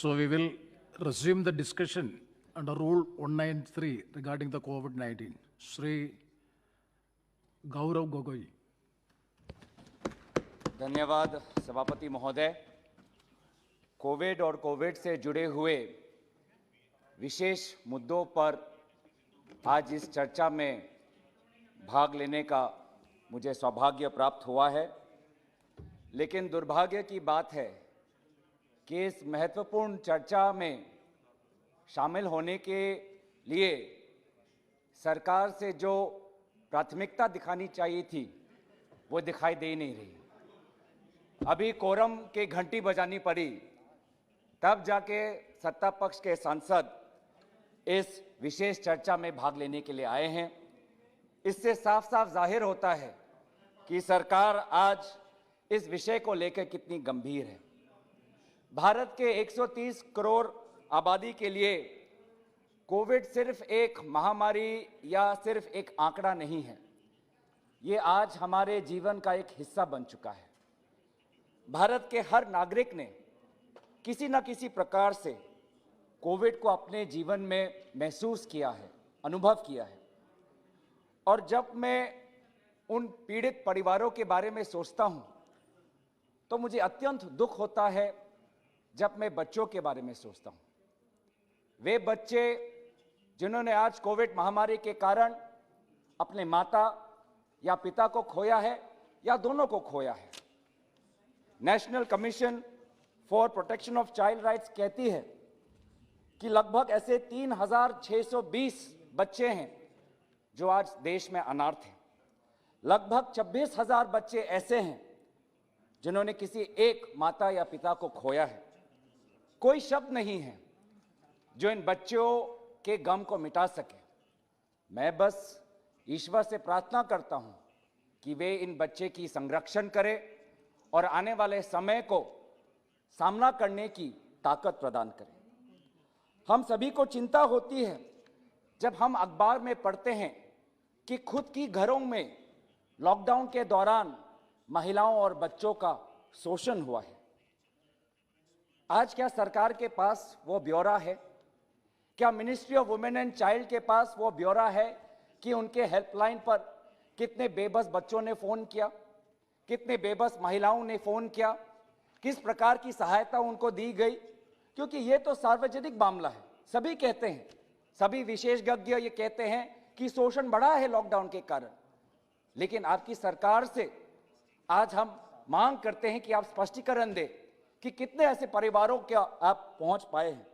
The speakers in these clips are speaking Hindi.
So we will resume the discussion under Rule 193 regarding the COVID-19. Shri Gaurav Gogoi. धन्यवाद सभापति महोदय। कोविड और कोविड से जुड़े हुए विशेष मुद्दों पर आज इस चर्चा में भाग लेने का मुझे सौभाग्य प्राप्त हुआ है, लेकिन दुर्भाग्य की बात है कि इस महत्वपूर्ण चर्चा में शामिल होने के लिए सरकार से जो प्राथमिकता दिखानी चाहिए थी वो दिखाई दे नहीं रही। अभी कोरम के घंटी बजानी पड़ी, तब जाके सत्ता पक्ष के सांसद इस विशेष चर्चा में भाग लेने के लिए आए हैं। इससे साफ साफ जाहिर होता है कि सरकार आज इस विषय को लेकर कितनी गंभीर है। भारत के 130 करोड़ आबादी के लिए कोविड सिर्फ एक महामारी या सिर्फ एक आंकड़ा नहीं है, ये आज हमारे जीवन का एक हिस्सा बन चुका है। भारत के हर नागरिक ने किसी न किसी प्रकार से कोविड को अपने जीवन में महसूस किया है, अनुभव किया है। और जब मैं उन पीड़ित परिवारों के बारे में सोचता हूं तो मुझे अत्यंत दुख होता है जब मैं बच्चों के बारे में सोचता हूं। वे बच्चे जिन्होंने आज कोविड महामारी के कारण अपने माता या पिता को खोया है या दोनों को खोया है। National commission for protection of child rights कहती है कि लगभग ऐसे 3620 बच्चे हैं जो आज देश में अनाथ हैं। लगभग 26,000 बच्चे ऐसे हैं जिन्होंने किसी एक माता या पिता को खोया है। कोई शब्द नहीं है जो इन बच्चों के गम को मिटा सके। मैं बस ईश्वर से प्रार्थना करता हूं कि वे इन बच्चे की संरक्षण करें और आने वाले समय को सामना करने की ताकत प्रदान करें। हम सभी को चिंता होती है जब हम अखबार में पढ़ते हैं कि खुद की घरों में लॉकडाउन के दौरान महिलाओं और बच्चों का शोषण हुआ है। आज क्या सरकार के पास वो ब्यौरा है? क्या ministry of women and child के पास वो ब्यौरा है कि उनके हेल्पलाइन पर कितने बेबस बच्चों ने फोन किया, कितने बेबस महिलाओं ने फोन किया, किस प्रकार की सहायता उनको दी गई? क्योंकि ये तो सार्वजनिक मामला है। सभी कहते हैं, सभी विशेषज्ञ ये कहते हैं कि शोषण बढ़ा है लॉकडाउन के कारण। लेकिन आपकी सरकार से आज हम मांग करते हैं कि आप स्पष्टीकरण दें कि कितने ऐसे परिवारों के आप पहुंच पाए हैं।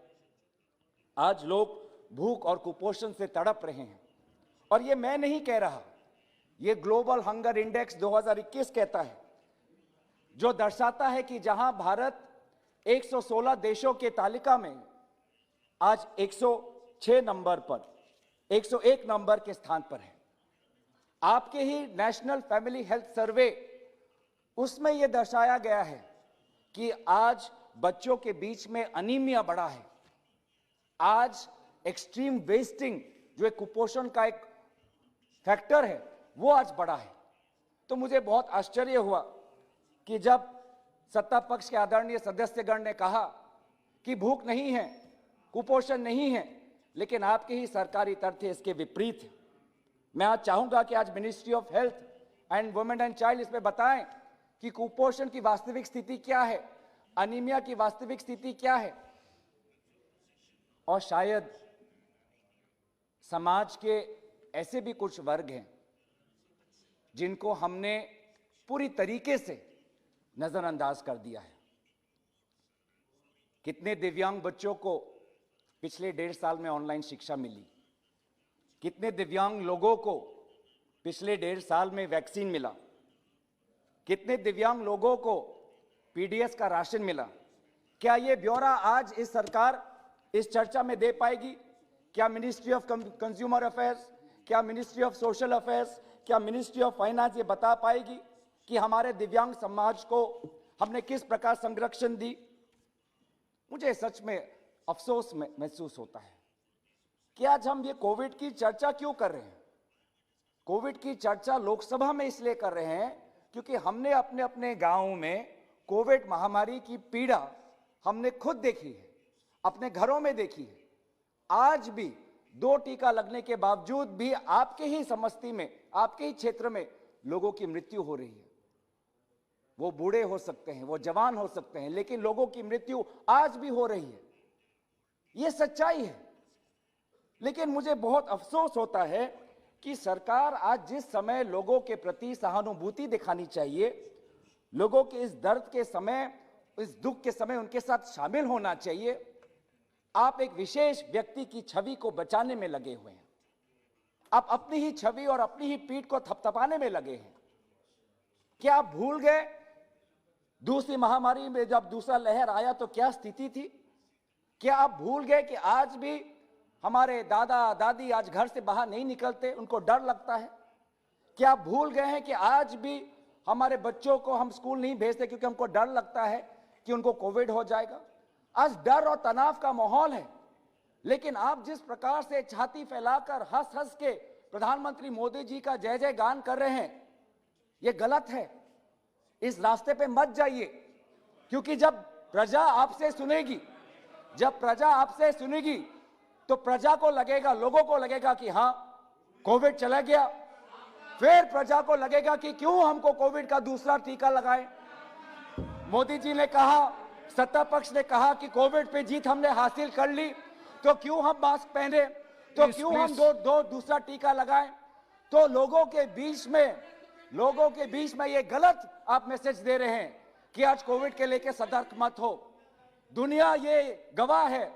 आज लोग भूख और कुपोषण से तड़प रहे हैं और ये मैं नहीं कह रहा, ये ग्लोबल हंगर इंडेक्स 2021 कहता है, जो दर्शाता है कि जहां भारत 116 देशों के तालिका में आज 106 नंबर पर 101 नंबर के स्थान पर है। आपके ही नेशनल फैमिली हेल्थ सर्वे, उसमें यह दर्शाया गया है कि आज बच्चों के बीच में अनीमिया बढ़ा है। आज एक्सट्रीम वेस्टिंग जो एक कुपोषण का एक फैक्टर है वो आज बढ़ा है। तो मुझे बहुत आश्चर्य हुआ कि जब सत्ता पक्ष के आदरणीय सदस्यगण ने कहा कि भूख नहीं है, कुपोषण नहीं है, लेकिन आपके ही सरकारी तथ्य इसके विपरीत है। मैं आज चाहूंगा कि आज ministry of health and women and child इसमें बताएं कि कुपोषण की वास्तविक स्थिति क्या है, अनीमिया की वास्तविक स्थिति क्या है। और शायद समाज के ऐसे भी कुछ वर्ग हैं जिनको हमने पूरी तरीके से नजरअंदाज कर दिया है। कितने दिव्यांग बच्चों को पिछले 1.5 साल में ऑनलाइन शिक्षा मिली, कितने दिव्यांग लोगों को पिछले 1.5 साल में वैक्सीन मिला, कितने दिव्यांग लोगों को पीडीएस का राशन मिला। क्या ये ब्यौरा आज इस सरकार इस चर्चा में दे पाएगी? क्या मिनिस्ट्री ऑफ कंज्यूमर अफेयर्स, क्या मिनिस्ट्री ऑफ सोशल अफेयर्स, क्या मिनिस्ट्री ऑफ फाइनेंस ये बता पाएगी कि हमारे दिव्यांग समाज को हमने किस प्रकार संरक्षण दी? मुझे सच में अफसोस महसूस होता है कि आज हम ये कोविड की चर्चा क्यों कर रहे हैं। कोविड की चर्चा लोकसभा में इसलिए कर रहे हैं क्योंकि हमने अपने अपने गांवों में कोविड महामारी की पीड़ा हमने खुद देखी है। अपने घरों में देखिए, आज भी 2 टीका लगने के बावजूद भी आपके ही समष्टि में, आपके ही क्षेत्र में लोगों की मृत्यु हो रही है। वो बूढ़े हो सकते हैं, वो जवान हो सकते हैं, लेकिन लोगों की मृत्यु आज भी हो रही है। ये सच्चाई है। लेकिन मुझे बहुत अफसोस होता है कि सरकार आज जिस समय लोगों के प्रति सहानुभूति दिखानी चाहिए, लोगों के इस दर्द के समय, इस दुख के समय उनके साथ शामिल होना चाहिए, आप एक विशेष व्यक्ति की छवि को बचाने में लगे हुए हैं। आप अपनी ही छवि और अपनी ही पीठ को थपथपाने में लगे हैं। क्या आप भूल गए दूसरी महामारी में जब दूसरा लहर आया तो क्या स्थिति थी? क्या आप भूल गए कि आज भी हमारे दादा दादी आज घर से बाहर नहीं निकलते, उनको डर लगता है? क्या आप भूल गए हैं कि आज भी हमारे बच्चों को हम स्कूल नहीं भेजते क्योंकि हमको डर लगता है कि उनको कोविड हो जाएगा? आज डर और तनाव का माहौल है। लेकिन आप जिस प्रकार से छाती फैलाकर हंस हंस के प्रधानमंत्री मोदी जी का जय जय गान कर रहे हैं, यह गलत है। इस रास्ते पे मत जाइए, क्योंकि जब प्रजा आपसे सुनेगी, जब प्रजा आपसे सुनेगी तो प्रजा को लगेगा, लोगों को लगेगा कि हां कोविड चला गया। फिर प्रजा को लगेगा कि क्यों हमको कोविड का दूसरा टीका लगाए। मोदी जी ने कहा, सत्ता पक्ष ने कहा कि कोविड पे जीत हमने हासिल कर ली, तो क्यों हम मास्क पहने, तो क्यों हम दूसरा टीका लगाएं। तो लोगों के बीच में ये गलत आप मैसेज दे रहे हैं कि आज कोविड के लेके सतर्क मत हो। दुनिया ये गवाह है,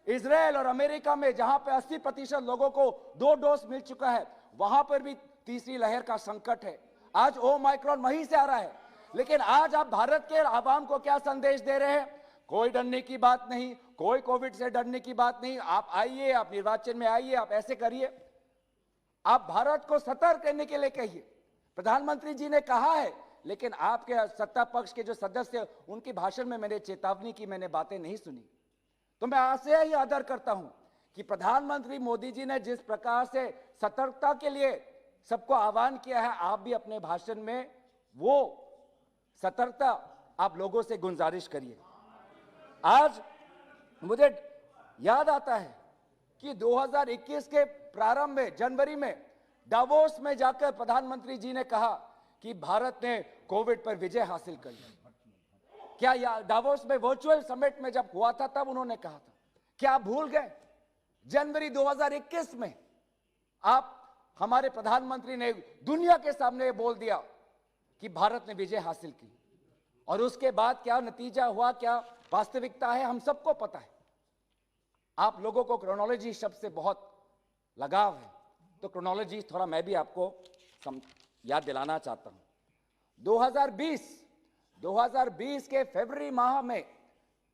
इजराइल और अमेरिका में जहां पे 80% लोगों को 2 डोज मिल चुका है, वहां पर भी तीसरी लहर का संकट है। आज ओमाइक्रॉन वहीं से आ रहा है। लेकिन आज आप भारत के आवाम को क्या संदेश दे रहे हैं? कोई डरने की बात नहीं, कोई कोविड से डरने की बात नहीं। आप आइए, आप निर्वाचन में आइए, आप ऐसे करिए। आप भारत को सतर्क करने के लिए कहिए। प्रधानमंत्री जी ने कहा है, लेकिन आपके सत्ता पक्ष के जो सदस्य, उनके भाषण में मैंने चेतावनी की, मैंने बातें नहीं सुनी। तो मैं आपसे ही आदर करता हूं कि प्रधानमंत्री मोदी जी ने जिस प्रकार से सतर्कता के लिए सबको आह्वान किया है, आप भी अपने भाषण में वो सतर्कता आप लोगों से गुजारिश करिए। आज मुझे याद आता है कि 2021 के प्रारंभ में, जनवरी में डावोस में जाकर प्रधानमंत्री जी ने कहा कि भारत ने कोविड पर विजय हासिल कर ली। क्या डावोस में वर्चुअल समिट में जब हुआ था तब उन्होंने कहा था? क्या आप भूल गए? जनवरी 2021 में आप, हमारे प्रधानमंत्री ने दुनिया के सामने बोल दिया कि भारत ने विजय हासिल की। और उसके बाद क्या नतीजा हुआ, क्या वास्तविकता है, हम सबको पता है। आप लोगों को क्रोनोलॉजी शब्द से बहुत लगाव है, तो क्रोनोलॉजी थोड़ा मैं भी आपको याद दिलाना चाहता हूं। 2020 के फरवरी माह में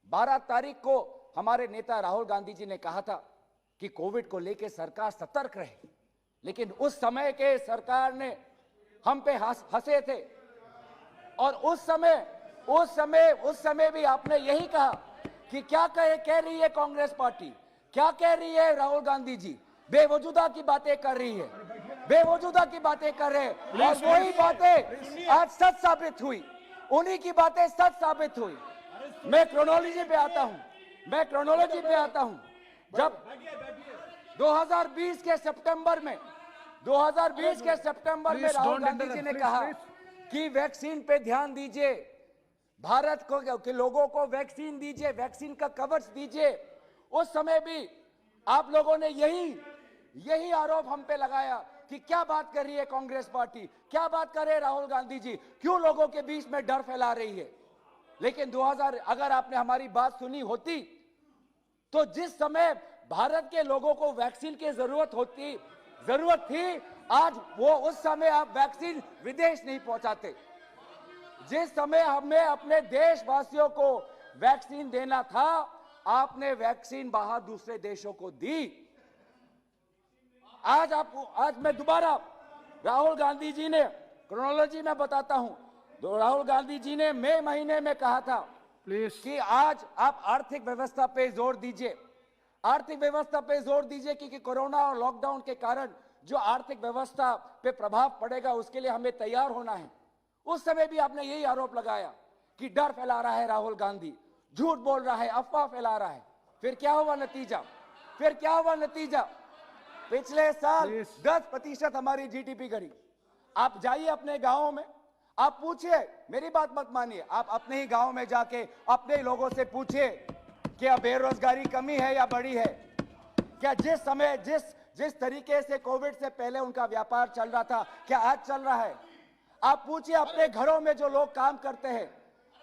12 तारीख को हमारे नेता राहुल गांधी जी ने कहा था कि कोविड को लेकर सरकार सतर्क रहे। लेकिन उस समय के सरकार ने हम पे हंसे थे। और उस समय भी आपने यही कहा कि क्या कह रही है कांग्रेस पार्टी, क्या कह रही है राहुल गांधी जी, बेवजूदा की बातें कर रही है, बेवजूदा की बातें कर रहे हैं। और वही बातें आज सच साबित हुई, उन्हीं की बातें सच साबित हुई। मैं क्रोनोलॉजी पे आता हूं। जब 2020 के सितंबर में राहुल गांधी जी ने कहा कि वैक्सीन पे ध्यान दीजिए, भारत को के लोगों को वैक्सीन दीजिए, वैक्सीन का कवच दीजिए। उस समय भी आप लोगों ने यही आरोप हम पे लगाया कि क्या बात कर रही है कांग्रेस पार्टी, क्या बात कर रहे हैं राहुल गांधी जी, क्यों लोगों के बीच में डर फैला रही है। लेकिन अगर आपने हमारी बात सुनी होती तो जिस समय भारत के लोगों को वैक्सीन की जरूरत थी, आज वो उस समय आप वैक्सीन विदेश नहीं पहुंचाते। जिस समय हमें अपने देशवासियों को वैक्सीन देना था, आपने वैक्सीन बाहर दूसरे देशों को दी। आज मैं दोबारा राहुल गांधी जी ने, क्रोनोलॉजी में बताता हूं, तो राहुल गांधी जी ने मई महीने में कहा था कि आज आप आर्थिक व्यवस्था पे जोर दीजिए, क्योंकि कोरोना और लॉकडाउन के कारण जो आर्थिक व्यवस्था पे प्रभाव पड़ेगा उसके लिए हमें तैयार होना है। उस समय भी आपने यही आरोप लगाया कि डर फैला रहा है राहुल गांधी, झूठ बोल रहा है, अफवाह फैला रहा है। फिर क्या हुआ नतीजा? फिर क्या हुआ नतीजा? पिछले साल Please. 10% हमारी जीडीपी घटी। आप जाइए अपने गांव में, आप पूछिए, मेरी बात मत मानिए, आप अपने ही गांव में जाके अपने ही लोगों से पूछिए क्या बेरोजगारी कमी है या बढ़ी है? क्या जिस समय जिस तरीके से कोविड से पहले उनका व्यापार चल रहा था, क्या आज चल रहा है? आप पूछिए अपने घरों में जो लोग काम करते हैं,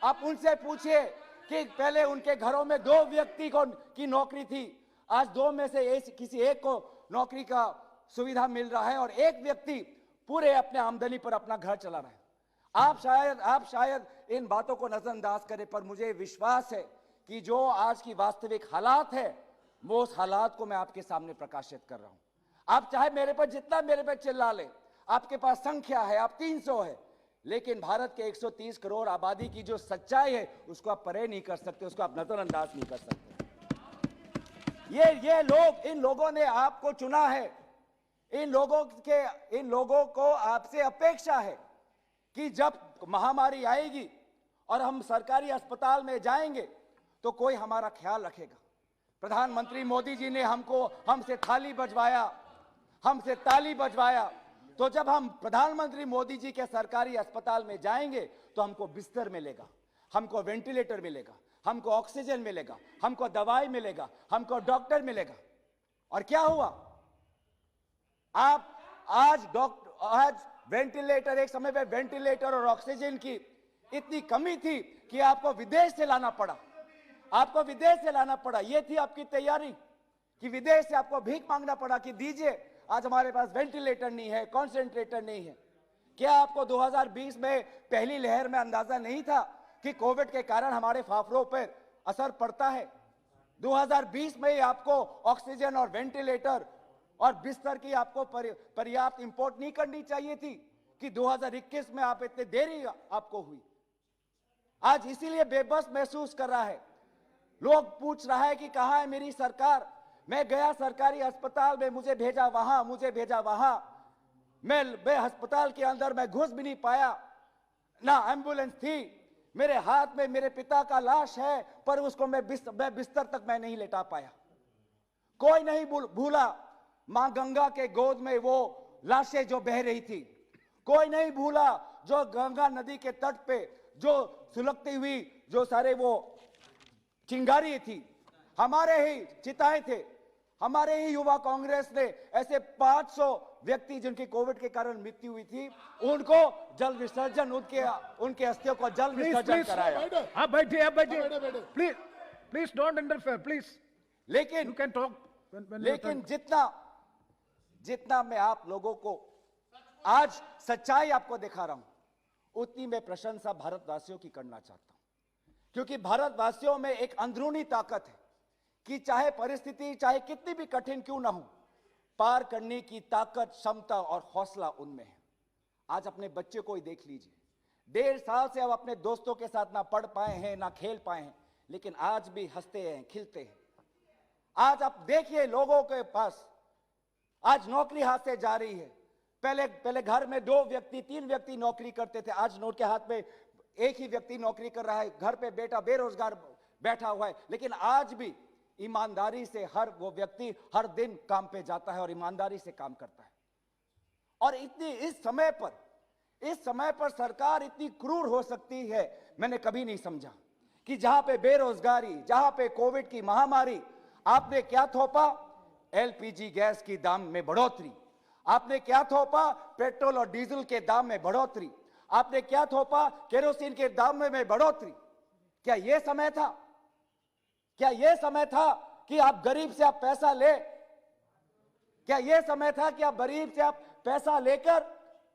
आप उनसे पूछिए कि पहले उनके घरों में 2 व्यक्ति की नौकरी थी, आज 2 में से किसी एक को नौकरी का सुविधा मिल रहा है और एक व्यक्ति पूरे अपने आमदनी पर अपना घर चला रहा है। आप शायद इन बातों को नजरअंदाज करें, पर मुझे विश्वास है कि जो आज की वास्तविक हालात है, वो उस हालात को मैं आपके सामने प्रकाशित कर रहा हूं। आप चाहे मेरे पर जितना मेरे पर चिल्ला ले, आपके पास संख्या है, आप 300 है, लेकिन भारत के 130 करोड़ आबादी की जो सच्चाई है उसको आप परे नहीं कर सकते, उसको आप नजरअंदाज नहीं कर सकते। ये लोग, इन लोगों ने आपको चुना है, इन लोगों को आपसे अपेक्षा है कि जब महामारी आएगी और हम सरकारी अस्पताल में जाएंगे तो कोई हमारा ख्याल रखेगा। प्रधानमंत्री मोदी जी ने हमसे थाली बजवाया, तो जब हम प्रधानमंत्री मोदी जी के सरकारी अस्पताल में जाएंगे तो हमको बिस्तर मिलेगा, हमको वेंटिलेटर मिलेगा, हमको ऑक्सीजन मिलेगा, हमको दवाई मिलेगा, हमको डॉक्टर मिलेगा। और क्या हुआ? आज वेंटिलेटर, एक समय में वेंटिलेटर और ऑक्सीजन की इतनी कमी थी कि आपको विदेश से लाना पड़ा। ये थी आपकी तैयारी कि विदेश से आपको भीख मांगना पड़ा कि दीजिए, आज हमारे पास वेंटिलेटर नहीं है, कॉन्सेंट्रेटर नहीं है। क्या आपको 2020 में पहली लहर में अंदाजा नहीं था कि कोविड के कारण हमारे फाफड़ों पर असर पड़ता है? 2020 में ही आपको ऑक्सीजन और वेंटिलेटर और बिस्तर की आपको पर्याप्त इंपोर्ट नहीं करनी चाहिए थी कि 2021 में आप इतने देरी आपको हुई? आज इसीलिए बेबस महसूस कर रहा है, लोग पूछ रहा है कि कहां है मेरी सरकार? मैं गया सरकारी अस्पताल में, मुझे भेजा वहां, मैं अस्पताल के अंदर मैं घुस भी नहीं पाया, ना एम्बुलेंस थी, मेरे हाथ में मेरे पिता का लाश है, पर उसको मैं बिस्तर तक मैं नहीं लेटा पाया। कोई नहीं भूला मां गंगा के गोद में वो लाशें जो बह रही थी, कोई नहीं भूला जो गंगा नदी के तट पे जो सुलगती हुई जो सारे वो चिंगारी थी, हमारे ही चिताएं थे, हमारे ही युवा कांग्रेस ने ऐसे 500 व्यक्ति जिनकी कोविड के कारण मृत्यु हुई थी, उनको जल विसर्जन, उनके अस्थियों को जल विसर्जन कराया। आप बैठिए प्लीज डोंट इंटरफेयर प्लीज। लेकिन यू कैन टॉक। लेकिन जितना मैं आप लोगों को आज सच्चाई आपको दिखा रहा हूं, उतनी मैं प्रशंसा भारतवासियों की करना चाहता हूं, क्योंकि भारतवासियों में एक अंदरूनी ताकत है कि चाहे परिस्थिति चाहे कितनी भी कठिन क्यों ना हो, पार करने की ताकत, क्षमता और हौसला उनमें है। आज अपने बच्चे को ही देख लीजिए, 1.5 साल से अब अपने दोस्तों के साथ ना पढ़ पाए हैं ना खेल पाए हैं, लेकिन आज भी हंसते हैं, खिलते हैं। आज आप देखिए लोगों के पास आज नौकरी हाथ से जा रही है। पहले घर में 2 व्यक्ति 3 व्यक्ति नौकरी करते थे, आज नोट के हाथ में एक ही व्यक्ति नौकरी कर रहा है, घर पे बेटा बेरोजगार बैठा हुआ है, लेकिन आज भी ईमानदारी से हर वो व्यक्ति हर दिन काम पे जाता है और ईमानदारी से काम करता है। और इस समय पर सरकार इतनी क्रूर हो सकती है, मैंने कभी नहीं समझा कि जहां पे बेरोजगारी, जहां पे कोविड की महामारी, आपने क्या थोपा? एलपीजी गैस की दाम में बढ़ोतरी। आपने क्या थोपा? पेट्रोल और डीजल के दाम में बढ़ोतरी। आपने क्या थोपा? केरोसिन के दाम में बढ़ोतरी। क्या यह समय था? क्या यह समय था कि आप गरीब से आप पैसा ले? क्या यह समय था कि आप गरीब से आप पैसा लेकर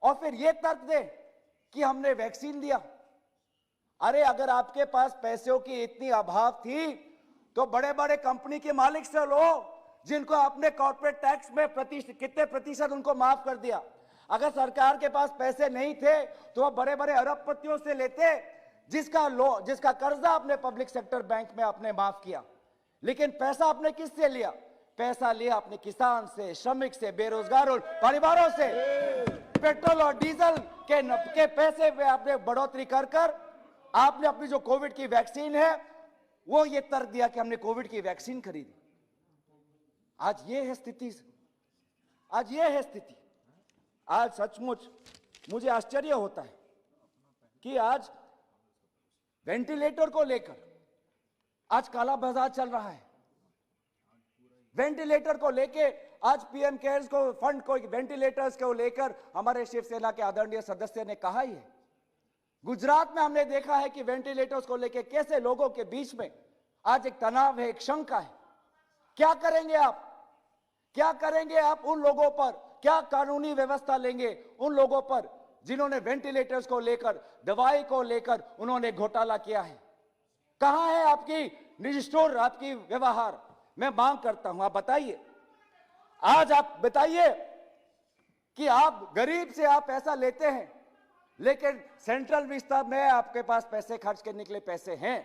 और फिर यह तर्क दे कि हमने वैक्सीन दिया? अरे अगर आपके पास पैसों की इतनी अभाव थी तो बड़े बड़े कंपनी के मालिक से लो, जिनको आपने कॉर्पोरेट टैक्स में कितने प्रतिशत उनको माफ कर दिया। अगर सरकार के पास पैसे नहीं थे तो वह बड़े बड़े अरबपतियों से लेते, जिसका कर्जा आपने पब्लिक सेक्टर बैंक में आपने माफ किया। लेकिन पैसा आपने किससे लिया? पैसा लिया अपने किसान से, श्रमिक से, बेरोजगार और परिवारों से। पेट्रोल और डीजल के पैसे में आपने बढ़ोतरी कर आपने अपनी जो कोविड की वैक्सीन है वो ये तर्क दिया कि हमने कोविड की वैक्सीन खरीदी। आज ये है स्थिति, आज ये है स्थिति। आज सचमुच मुझे आश्चर्य होता है कि आज वेंटिलेटर को लेकर आज काला बाजार चल रहा है। वेंटिलेटर को लेके आज पीएम केयर्स को फंड को वेंटिलेटर्स को लेकर हमारे शिवसेना के आदरणीय सदस्य ने कहा ही है। गुजरात में हमने देखा है कि वेंटिलेटर्स को लेकर कैसे लोगों के बीच में आज एक तनाव है, एक शंका है। क्या करेंगे आप? क्या करेंगे आप उन लोगों पर? क्या कानूनी व्यवस्था लेंगे उन लोगों पर जिन्होंने वेंटिलेटर्स को लेकर, दवाई को लेकर उन्होंने घोटाला किया है? कहां है आपकी निष्ठुर, आपकी व्यवहार? मैं मांग करता हूं, आप बताइए। आज आप बताइए कि आप गरीब से आप पैसा लेते हैं, लेकिन सेंट्रल विस्ता में आपके पास पैसे खर्च करने के लिए पैसे हैं,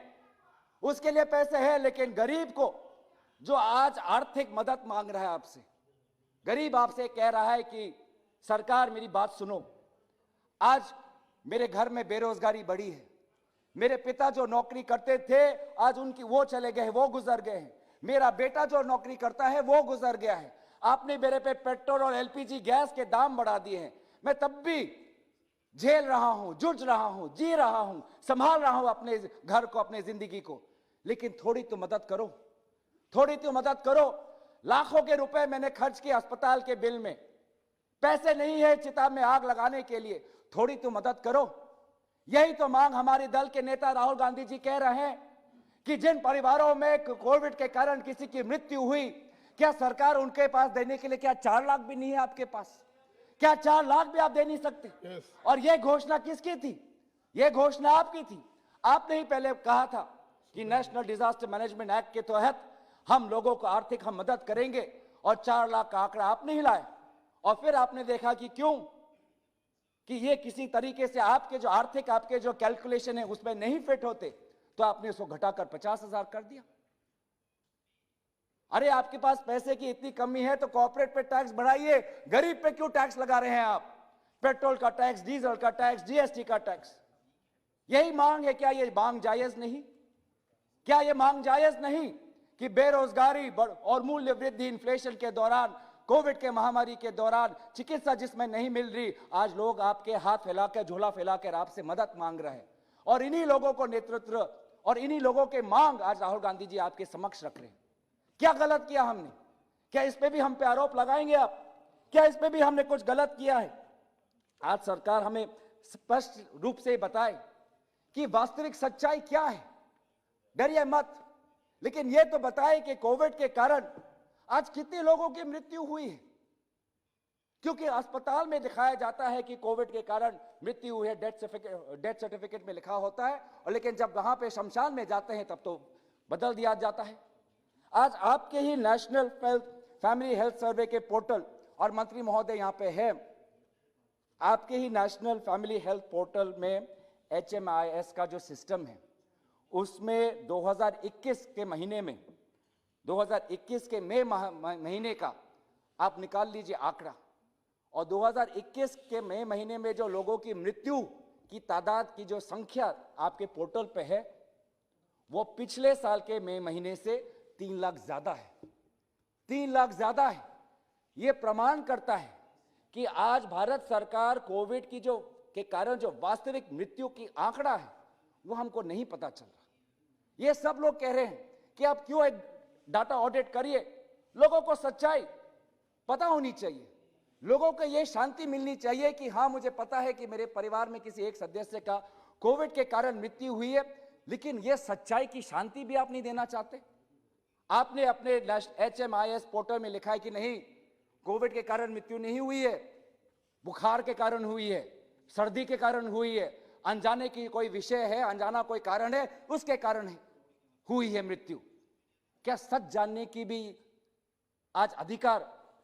उसके लिए पैसे हैं, लेकिन गरीब को जो आज आर्थिक मदद मांग रहा है आपसे, गरीब आपसे कह रहा है कि सरकार मेरी बात सुनो। आज मेरे घर में बेरोजगारी बढ़ी है, मेरे पिता जो नौकरी करते थे आज उनकी वो चले गए, वो गुजर गए हैं। मेरा बेटा जो नौकरी करता है वो गुजर गया है। आपने मेरे पे पेट्रोल और एलपीजी गैस के दाम बढ़ा दिए हैं। मैं तब भी झेल रहा हूं, जूझ रहा हूं, जी रहा हूं, संभाल रहा हूं अपने घर को, अपने जिंदगी को, लेकिन थोड़ी तो मदद करो, थोड़ी तो मदद करो। लाखों के रुपए मैंने खर्च किए अस्पताल के बिल में, पैसे नहीं है चिता में आग लगाने के लिए, थोड़ी तो मदद करो। यही तो मांग हमारे दल के नेता राहुल गांधी जी कह रहे हैं कि जिन परिवारों में कोविड के कारण किसी की मृत्यु हुई, क्या सरकार उनके पास देने के लिए क्या 4 लाख भी नहीं है आपके पास? क्या 4 लाख भी आप दे नहीं सकते? और यह घोषणा किसकी थी? यह घोषणा आपकी थी। आपने ही पहले कहा था कि नेशनल डिजास्टर मैनेजमेंट एक्ट के तहत हम लोगों को आर्थिक हम मदद करेंगे, और 4 लाख का आंकड़ा आपने ही लाया। और फिर आपने देखा कि क्यों कि ये किसी तरीके से आपके जो आर्थिक आपके जो कैलकुलेशन है उसमें नहीं फिट होते, तो आपने उसको घटाकर 50,000 कर दिया। अरे आपके पास पैसे की इतनी कमी है तो कॉर्पोरेट पे टैक्स बढ़ाइए, गरीब पे क्यों टैक्स लगा रहे हैं आप? पेट्रोल का टैक्स, डीजल का टैक्स, जीएसटी का टैक्स, यही मांग है। क्या ये मांग जायज नहीं? क्या ये मांग जायज नहीं कि बेरोजगारी और मूल्य वृद्धि इन्फ्लेशन के दौरान, कोविड के महामारी के दौरान चिकित्सा जिसमें नहीं मिल रही, आज लोग आपके हाथ फैलाकर, झोला फैलाकर आपसे मदद मांग रहे हैं, और इन्हीं लोगों को नेतृत्व और इन्हीं लोगों के मांग आज राहुल गांधी जी आपके समक्ष रख रहे हैं। क्या गलत किया हमने? क्या इस पे भी हम पे आरोप लगाएंगे आप? क्या इस पे भी हमने कुछ गलत किया है? आज सरकार हमें स्पष्ट रूप से बताए कि वास्तविक सच्चाई क्या है। डरिए मत, लेकिन यह तो बताए कि कोविड के कारण आज कितने लोगों की मृत्यु हुई है। क्योंकि अस्पताल में दिखाया जाता है कि कोविड के कारण मृत्यु हुई है, डेथ सर्टिफिकेट में लिखा होता है, और लेकिन जब वहां पे शमशान में जाते हैं तब तो बदल दिया जाता है। आज आपके ही नेशनल फैमिली हेल्थ सर्वे के पोर्टल, और मंत्री महोदय यहां पे है, आपके ही नेशनल फैमिली हेल्थ पोर्टल में HMIS का जो सिस्टम है उसमें 2021 के महीने में, 2021 के मई महीने का आप निकाल लीजिए आंकड़ा, और 2021 के मई महीने में जो लोगों की मृत्यु की तादाद की जो संख्या आपके पोर्टल पे है वो पिछले साल के मई महीने से 3 लाख ज्यादा है। 3 लाख ज्यादा है। यह प्रमाण करता है कि आज भारत सरकार कोविड की जो के कारण जो वास्तविक मृत्यु की आंकड़ा है वो हमको नहीं पता चल रहा। ये सब लोग कह रहे हैं कि आप क्यों एक डाटा ऑडिट करिए, लोगों को सच्चाई पता होनी चाहिए, लोगों को यह शांति मिलनी चाहिए कि हाँ मुझे पता है कि मेरे परिवार में किसी एक सदस्य का कोविड के कारण मृत्यु हुई है, लेकिन यह सच्चाई की शांति भी आप नहीं देना चाहते। आपने अपने HMIS पोर्टल में लिखा है कि नहीं, कोविड के कारण मृत्यु नहीं हुई है, बुखार के कारण हुई है, सर्दी के कारण हुई है, अनजाने की कोई विषय है, अनजाना कोई कारण है, उसके कारण है हुई है मृत्यु। क्या सच जानने की भी आज अधिकार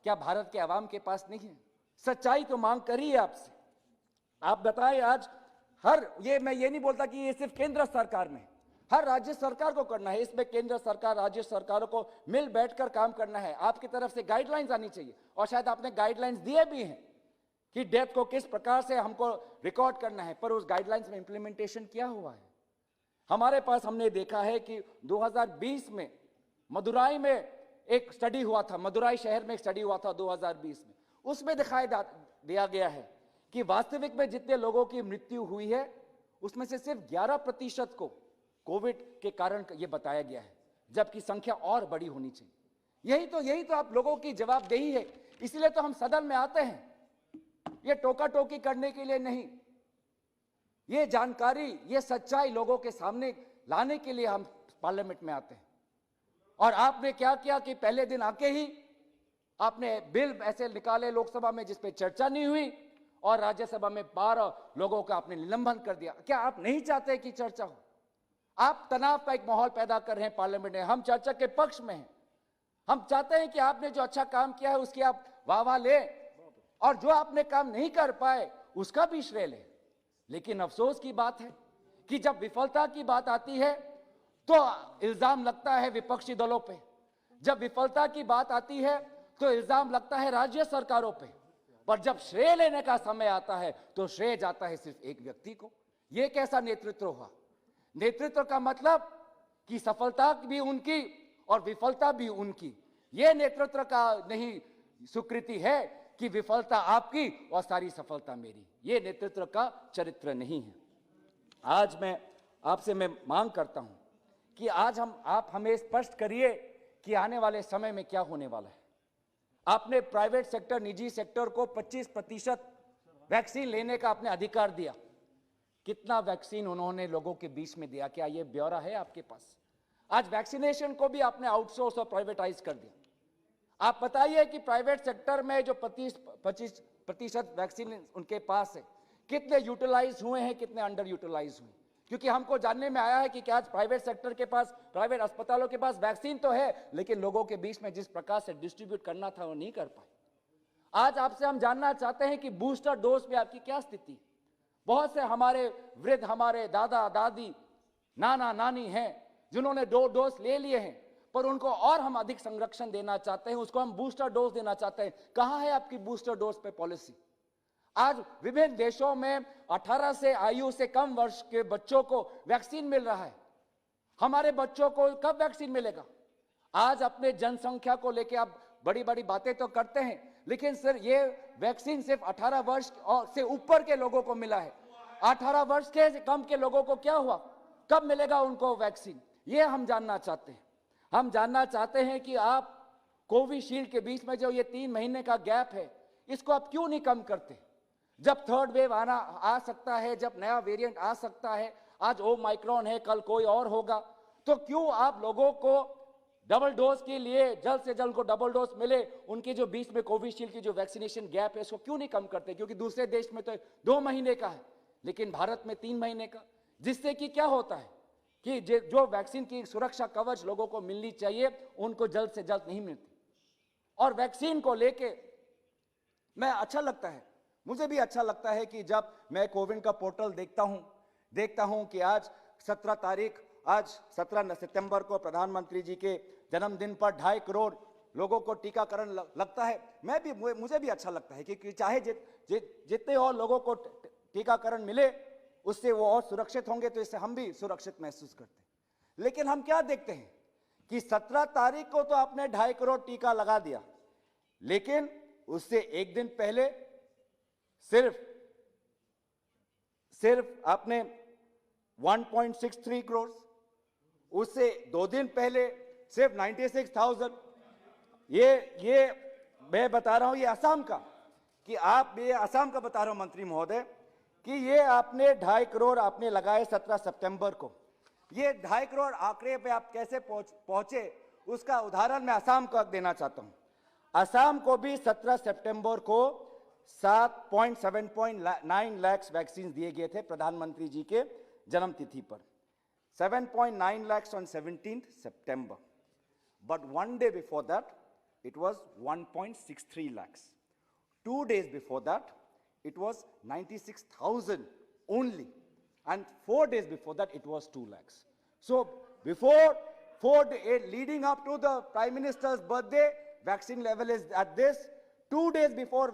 क्या भारत के आवाम के पास नहीं है? सच्चाई तो मांग करी है आपसे। आप बताएं आज मैं ये नहीं बोलता कि ये सिर्फ केंद्र सरकार में, हर राज्य सरकार को करना है। इसमें केंद्र सरकार, राज्य सरकारों को मिल बैठकर काम करना है। आपकी तरफ से गाइडलाइंस आनी चाहिए, और शायद आपने गाइडलाइंस दिए भी हैं कि डेथ को किस प्रकार से हमको रिकॉर्ड करना है, पर उस गाइडलाइंस में इंप्लीमेंटेशन क्या हुआ है? हमारे पास हमने देखा है कि 2020 में मदुराई में एक स्टडी हुआ था, मदुराई शहर में एक स्टडी हुआ था 2020 में। उसमें दिया गया है कि वास्तविक में जितने लोगों की मृत्यु हुई है उसमें से सिर्फ 11% को कोविड के कारण ये बताया गया है, जबकि संख्या और बड़ी होनी चाहिए। यही तो आप लोगों की जवाबदेही है। इसलिए तो हम सदन में आते हैं, ये टोका टोकी करने के लिए नहीं, ये जानकारी, ये सच्चाई लोगों के सामने लाने के लिए हम पार्लियामेंट में आते हैं। और आपने क्या किया कि पहले दिन आके ही आपने बिल ऐसे निकाले लोकसभा में जिस पे चर्चा नहीं हुई, और राज्यसभा में 12 लोगों का आपने निलंबन कर दिया। क्या आप नहीं चाहते कि चर्चा हो? आप तनाव का एक माहौल पैदा कर रहे हैं पार्लियामेंट में। हम चर्चा के पक्ष में हैं। हम चाहते हैं कि आपने जो अच्छा काम किया है उसकी आप वाह लें, और जो आपने काम नहीं कर पाए उसका भी श्रेय लें। लेकिन अफसोस की बात है कि जब विफलता की बात आती है तो इल्जाम लगता है विपक्षी दलों पे, जब विफलता की बात आती है तो इल्जाम लगता है राज्य सरकारों पे, पर जब श्रेय लेने का समय आता है तो श्रेय जाता है सिर्फ एक व्यक्ति को। यह कैसा नेतृत्व हुआ? नेतृत्व का मतलब कि सफलता भी उनकी और विफलता भी उनकी। यह नेतृत्व का नहीं स्वीकृति है कि विफलता आपकी और सारी सफलता मेरी। यह नेतृत्व का चरित्र नहीं है। आज मैं आपसे मांग करता हूं कि आज आप हमें स्पष्ट करिए कि आने वाले समय में क्या होने वाला है। आपने प्राइवेट सेक्टर, निजी सेक्टर को 25% वैक्सीन लेने का आपने अधिकार दिया। कितना वैक्सीन उन्होंने लोगों के बीच में दिया? क्या यह ब्यौरा है आपके पास? आज वैक्सीनेशन को भी आपने आउटसोर्स और प्राइवेटाइज कर दिया। आप बताइए कि प्राइवेट सेक्टर में जो 25% वैक्सीन उनके पास है, कितने यूटिलाइज हुए हैं, कितने अंडर यूटिलाइज हुए? क्योंकि हमको जानने में आया है कि आज प्राइवेट सेक्टर के पास, प्राइवेट अस्पतालों के पास वैक्सीन तो है, लेकिन लोगों के बीच में जिस प्रकार से डिस्ट्रीब्यूट करना था वो नहीं कर पाए। आज आपसे हम जानना चाहते हैं कि बूस्टर डोज पे आपकी क्या स्थिति है। बहुत से हमारे वृद्ध, हमारे दादा दादी, नाना नानी हैं जिन्होंने 2 डोज ले लिए हैं, पर उनको और हम अधिक संरक्षण देना चाहते हैं, उसको हम बूस्टर डोज देना चाहते हैं। कहां है आपकी बूस्टर डोज पे पॉलिसी? आज विभिन्न देशों में 18 से आयु से कम वर्ष के बच्चों को वैक्सीन मिल रहा है। हमारे बच्चों को कब वैक्सीन मिलेगा? आज अपने जनसंख्या को लेकर आप बड़ी बड़ी बातें तो करते हैं, लेकिन सर ये वैक्सीन सिर्फ 18 वर्ष और से ऊपर के लोगों को मिला है। 18 वर्ष के कम के लोगों को क्या हुआ? कब मिलेगा उनको वैक्सीन? ये हम जानना चाहते हैं। हम जानना चाहते हैं कि आप कोविशील्ड के बीच में जो ये 3 महीने का गैप है, इसको आप क्यों नहीं कम करते? जब थर्ड वेव आ सकता है, जब नया वेरिएंट आ सकता है, आज ओमाइक्रॉन है, कल कोई और होगा, तो क्यों आप लोगों को डबल डोज के लिए जल्द से जल्द को डबल डोज मिले, उनके जो बीच में कोविशील्ड की जो वैक्सीनेशन गैप है इसको क्यों नहीं कम करते? क्योंकि दूसरे देश में तो 2 महीने का है, लेकिन भारत में 3 महीने का, जिससे कि क्या होता है कि जो वैक्सीन की सुरक्षा कवच लोगों को मिलनी चाहिए उनको जल्द से जल्द नहीं मिलती। और वैक्सीन को लेके मुझे भी अच्छा लगता है कि जब मैं कोविन का पोर्टल देखता हूं कि आज 17 सितंबर को प्रधानमंत्री जी के जन्मदिन पर 2.5 करोड़ लोगों को टीकाकरण लगता है। मुझे भी अच्छा लगता है कि चाहे जितने और लोगों को टीकाकरण मिले उससे वो और सुरक्षित होंगे, तो इससे हम भी सुरक्षित महसूस करते हैं। लेकिन हम क्या देखते हैं कि 17 तारीख को तो आपने 2.5 करोड़ टीका लगा दिया, लेकिन उससे एक दिन पहले सिर्फ आपने 1.63 करोड़, उससे 2 दिन पहले सिर्फ 96,000। ये मैं बता रहा हूं, ये असम का, कि आप ये असम का बता रहा हूं मंत्री महोदय, कि ये आपने 2.5 करोड़ आपने लगाए 17 सितंबर को। ये 2.5 करोड़ आंकड़े पे आप कैसे पहुंचे, उसका उदाहरण मैं असम को देना चाहता हूं। असम को भी 17 सितंबर को 7.9 लाख वैक्सीन दिए गए थे प्रधानमंत्री जी के जन्म तिथि पर। 7.9 lakhs on 17th September. But one day before that, it was 1.63 lakhs. 2 days before that, it was 96,000 only. And 4 days before that, it was 2 lakhs. So leading up to the Prime Minister's birthday, vaccine level is at this. 2 days before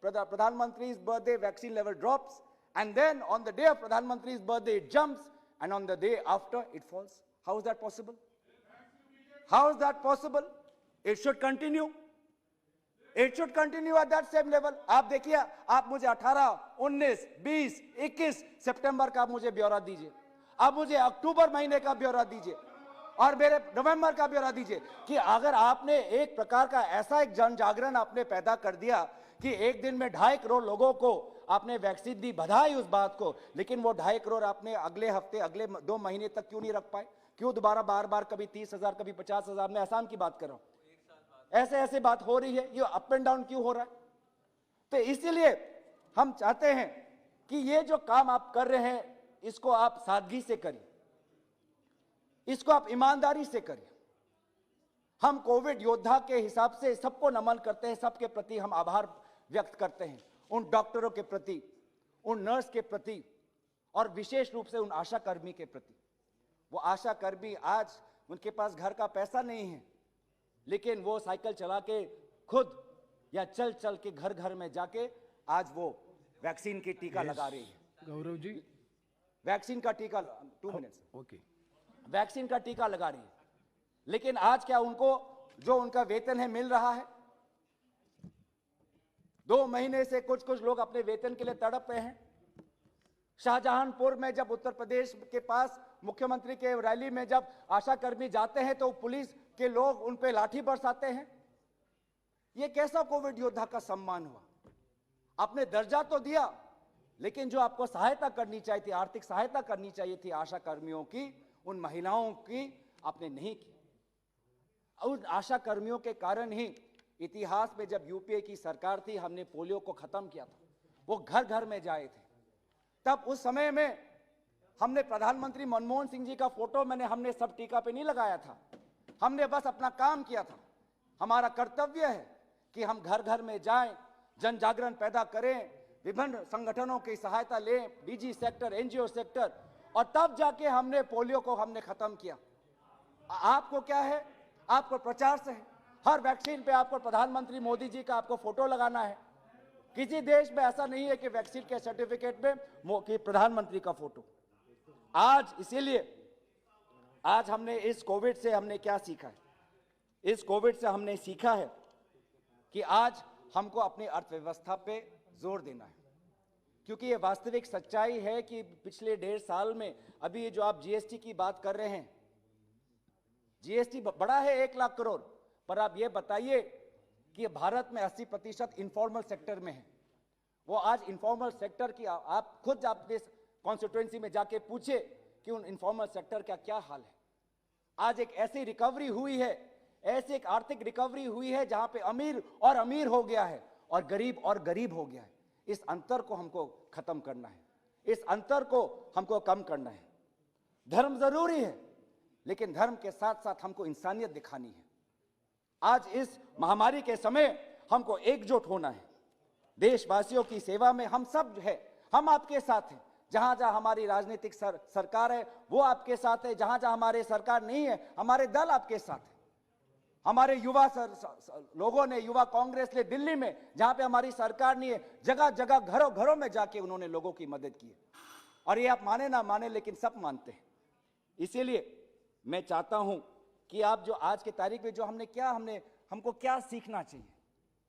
Pradhan Mantri's birthday, vaccine level drops. And then on the day of Pradhan Mantri's birthday, it jumps. and on the day after it falls. How is that possible? How is that possible? It should continue. It should continue at that same level. आप देखिए, आप मुझे 18, 19, 20, 21 सितंबर का मुझे ब्यौरा दीजिए, आप मुझे अक्टूबर महीने का ब्यौरा दीजिए और मेरे नवंबर का ब्यौरा दीजिए कि अगर आपने एक प्रकार का ऐसा एक जन जागरण आपने पैदा कर दिया कि एक दिन में 2.5 करोड़ लोगों को आपने वैक्सीन दी, बधाई उस बात को, लेकिन वो 2.5 करोड़ आपने अगले हफ्ते, अगले 2 महीने तक क्यों नहीं रख पाए? क्यों दोबारा बार बार कभी 30,000 कभी 50,000? मैं आसाम की बात कर रहा हूं, ऐसे ऐसे बात हो रही है, ये अप एंड डाउन क्यों हो रहा है? तो इसीलिए हम चाहते हैं कि ये जो काम आप कर रहे हैं इसको आप सादगी से करिए, इसको आप ईमानदारी से करिए। हम कोविड योद्धा के हिसाब से सबको नमन करते हैं, सबके प्रति हम आभार व्यक्त करते हैं, उन डॉक्टरों के प्रति, उन नर्स के प्रति और विशेष रूप से उन आशा कर्मी के प्रति। वो आशा कर्मी आज उनके पास घर का पैसा नहीं है, लेकिन वो साइकिल चला के खुद या चल चल के घर घर में जाके आज वो वैक्सीन की टीका लगा रही है। गौरव जी, वैक्सीन का टीका 2 मिनट्स ओके, वैक्सीन का टीका लगा रही है, लेकिन आज क्या उनको जो उनका वेतन है मिल रहा है? 2 महीने से कुछ कुछ लोग अपने वेतन के लिए तड़प रहे हैं। शाहजहांपुर में जब उत्तर प्रदेश के पास मुख्यमंत्री के रैली में जब आशा कर्मी जाते हैं तो पुलिस के लोग उन पे लाठी बरसाते हैं। ये कैसा कोविड योद्धा का सम्मान हुआ? आपने दर्जा तो दिया, लेकिन जो आपको सहायता करनी चाहिए थी, आर्थिक सहायता करनी चाहिए थी आशा कर्मियों की, उन महिलाओं की, आपने नहीं की। उन आशा कर्मियों के कारण ही इतिहास में जब यूपीए की सरकार थी, हमने पोलियो को खत्म किया था, वो घर घर में जाए थे। तब उस समय में हमने प्रधानमंत्री मनमोहन सिंह जी का फोटो हमने सब टीका पे नहीं लगाया था, हमने बस अपना काम किया था। हमारा कर्तव्य है कि हम घर घर में जाएं, जन जागरण पैदा करें, विभिन्न संगठनों की सहायता लें, डीजी सेक्टर, एनजीओ सेक्टर, और तब जाके हमने पोलियो को हमने खत्म किया। आपको क्या है? आपको प्रचार से है, हर वैक्सीन पे आपको प्रधानमंत्री मोदी जी का आपको फोटो लगाना है। किसी देश में ऐसा नहीं है कि वैक्सीन के सर्टिफिकेट में कि प्रधानमंत्री का फोटो। आज इसीलिए आज हमने इस कोविड से हमने क्या सीखा है? इस कोविड से हमने सीखा है कि आज हमको अपनी अर्थव्यवस्था पे जोर देना है, क्योंकि ये वास्तविक सच्चाई है कि पिछले 1.5 साल में, अभी जो आप जीएसटी की बात कर रहे हैं, जीएसटी बड़ा है 1 लाख करोड़, पर आप ये बताइए कि भारत में 80% इनफॉर्मल सेक्टर में है। वो आज इनफॉर्मल सेक्टर की आप खुद अपने कॉन्स्टिट्यूएंसी में जाके पूछे कि उन इनफॉर्मल सेक्टर का क्या हाल है। आज एक ऐसी रिकवरी हुई है, ऐसी एक आर्थिक रिकवरी हुई है जहां पे अमीर और अमीर हो गया है और गरीब हो गया है। इस अंतर को हमको खत्म करना है, इस अंतर को हमको कम करना है। धर्म जरूरी है, लेकिन धर्म के साथ साथ हमको इंसानियत दिखानी है। आज इस महामारी के समय हमको एकजुट होना है। देशवासियों की सेवा में हम सब है, हम आपके साथ हैं। जहां जहां हमारी राजनीतिक सरकार है वो आपके साथ है, जहां जहां हमारे सरकार नहीं है हमारे दल आपके साथ है। हमारे युवा लोगों ने, युवा कांग्रेस ने दिल्ली में, जहां पे हमारी सरकार नहीं है, जगह जगह घरों घरों में जाके उन्होंने लोगों की मदद की है। और ये आप माने ना माने, लेकिन सब मानते हैं। इसीलिए मैं चाहता हूं कि आप जो आज की तारीख में जो हमको क्या सीखना चाहिए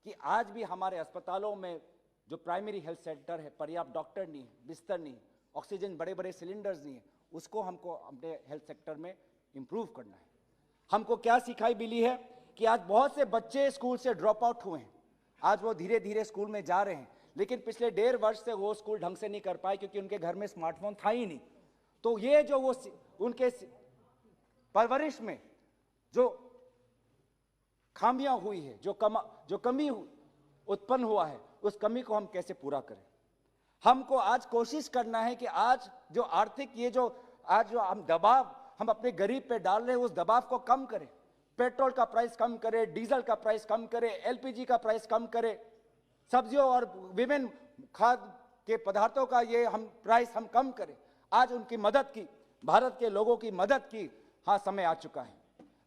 कि आज भी हमारे अस्पतालों में जो प्राइमरी हेल्थ सेंटर है, पर्याप्त डॉक्टर नहीं है, बिस्तर नहीं है, ऑक्सीजन बड़े बड़े सिलेंडर्स नहीं है, उसको हमको अपने हेल्थ सेक्टर में इंप्रूव करना है। हमको क्या सिखाई मिली है कि आज बहुत से बच्चे स्कूल से ड्रॉप आउट हुए हैं, आज वो धीरे धीरे स्कूल में जा रहे हैं, लेकिन पिछले 1.5 वर्ष से वो स्कूल ढंग से नहीं कर पाए क्योंकि उनके घर में स्मार्टफोन था ही नहीं। तो ये जो वो उनके परवरिश में जो खामियां हुई है, जो कमी उत्पन्न हुआ है, उस कमी को हम कैसे पूरा करें। हमको आज कोशिश करना है कि आज जो आर्थिक आज जो हम दबाव हम अपने गरीब पे डाल रहे हैं, उस दबाव को कम करें। पेट्रोल का प्राइस कम करें, डीजल का प्राइस कम करें, एलपीजी का प्राइस कम करें, सब्जियों और विभिन्न खाद्य के पदार्थों का प्राइस हम कम करें। आज उनकी मदद की, भारत के लोगों की मदद की समय आ चुका है।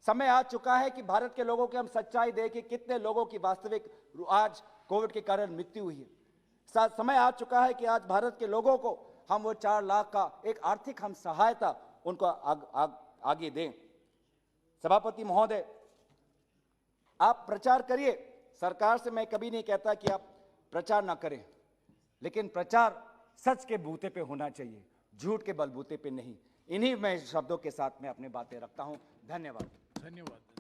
समय आ चुका है कि भारत के लोगों की हम सच्चाई दें कि कितने लोगों की वास्तविक आज कोविड के कारण मृत्यु हुई है। समय आ चुका है कि आज भारत के लोगों को हम वो 4 लाख का एक आर्थिक हम सहायता उनको आगे दें। सभापति महोदय, आप प्रचार करिए, सरकार से मैं कभी नहीं कहता कि आप प्रचार ना करें, लेकिन प्रचार सच के बूते पे होना चाहिए, झूठ के बलबूते पे नहीं। इन्हीं मैं शब्दों के साथ मैं अपनी बातें रखता हूं। धन्यवाद। धन्यवाद।